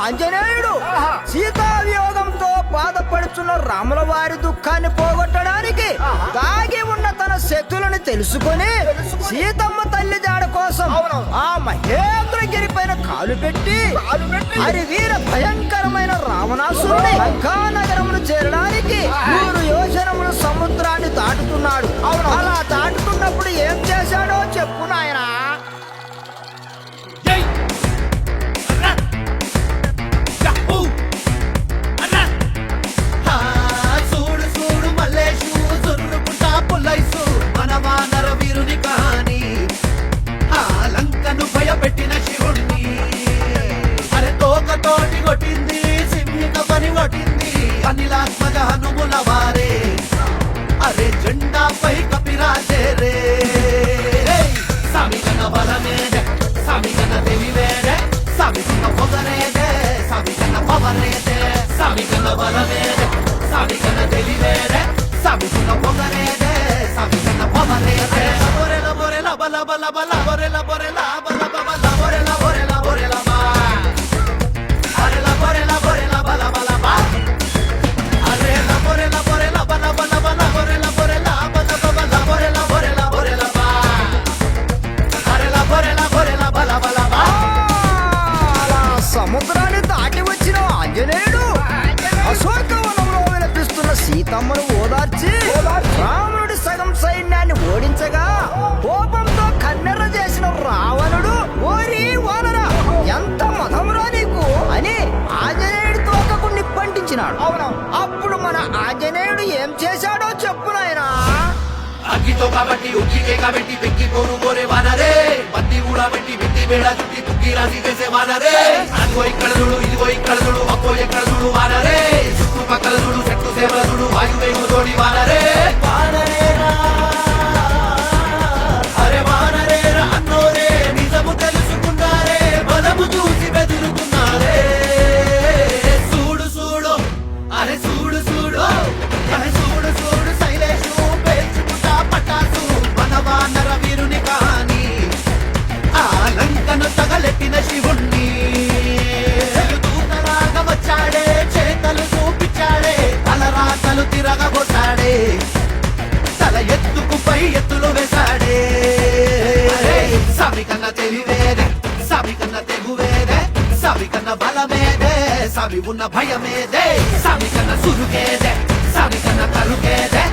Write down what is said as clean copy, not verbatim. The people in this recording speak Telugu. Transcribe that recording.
ఆంజనేయుడు సీతావియోగంతో బాధపడుతున్న రాముల వారి దుఃఖాన్ని పోగొట్టడానికి దాగి ఉన్న తన శక్తులను తెలుసుకొని సీతమ్మ తల్లి జాడ కోసం ఆ మహేంద్రగిరి పైన కాలు పెట్టి వీర భయంకరమైన రావణాసురుని లంకానగరమును చేరడానికి 3 యోజనముల సముద్రాన్ని దాటుతున్నాడు. అలా దాటుతున్నప్పుడు ఏం చేశాడో చెప్పు నాయనా. భయపెట్టిన శివుణ్ణి అరే తోకతోటి కొట్టింది, సింహిక పని కొట్టింది అనిలాత్మక హనుముల వారే. అరే జెండాపై కపిరాజే రే. సామిగన బలమేదే, సామిగన తెలివేదే, సామిగన పొగరేదే, సామిగన పవరేదే. సామిగన బలమేదే, సామిగన తెలివేదే, సామిగన పొగరేదే, సామిగన పవరేదే. బొరెల బొరెల బల బల బల బొరెల బొరెల బల బల బొరెల బొరెల బొరెల బా. అరే ల బొరెల బొరెల బల బల బా. అరే ల బొరెల బొరెల బల బల బల బొరెల బొరెల బల బల బొరెల బొరెల బొరెల బా. అరే ల బొరెల బొరెల బల బల బా. అలా సముద్రాన్ని దాటి వచ్చిన ఆంజనేయుడు అశోకవనంలో విలపిస్తున్న సీతమ్మను ఓదార్చి రావణుడి సగం సైన్యాన్ని ఓడించగా కోపంతో కన్నెర్ర చేసిన రావణుడు ఓరి వానరా ఎంత మధమురా నీకు అని ఆంజనేయుడి తోకకు నిప్పంటించినాడు. అప్పుడు మన ఆంజనేయుడు ఏం చేశాడో చెప్పు నాయనా. అగ్గితో కాబట్టి ఉక్కికే కాబట్టి పెక్కి కోరు కోరే వానరే. పత్తి కూడా పెట్టి పెట్టి వేళ చుట్టి తుక్కి రాసి చేసే వానరే. అదిగో ఇక్కడ చూడు, ఇదిగో ఇక్కడ చూడు, అక్కో ఎక్కడ చూడు వానరే. చుట్టుపక్కల చూడు, చెట్టు సేవల చూడు, వాయువేగు తోడి వానరే. వానరేరా అరే వానరేరా అన్నోరే నిజము తెలుసుకున్నారే, బలము చూసి బెదురుకున్నారే. చూడు చూడు అరే చూడు చూడు, అరే చూడు చూడు శైలేషు పేల్చుకుంటా పటాసు మన వానర వీరుని కాని ఆ లంకను తగలెట్టిన శివుణ్ణి. దూతలాగా వచ్చాడే, చేతలు చూపించాడే, తలరాతలు తిరగబోసాడే, తల ఎత్తుకు పై ఎత్తులు వేశాడే. సామి కన్నా తెలివేదే, సామి కన్నా తెగువేదే, సామి కన్నా బలమేదే, సామి ఉన్న భయమేదే, సామి కన్నా సురుగేదే, సామి కన్నా కరుగేదే.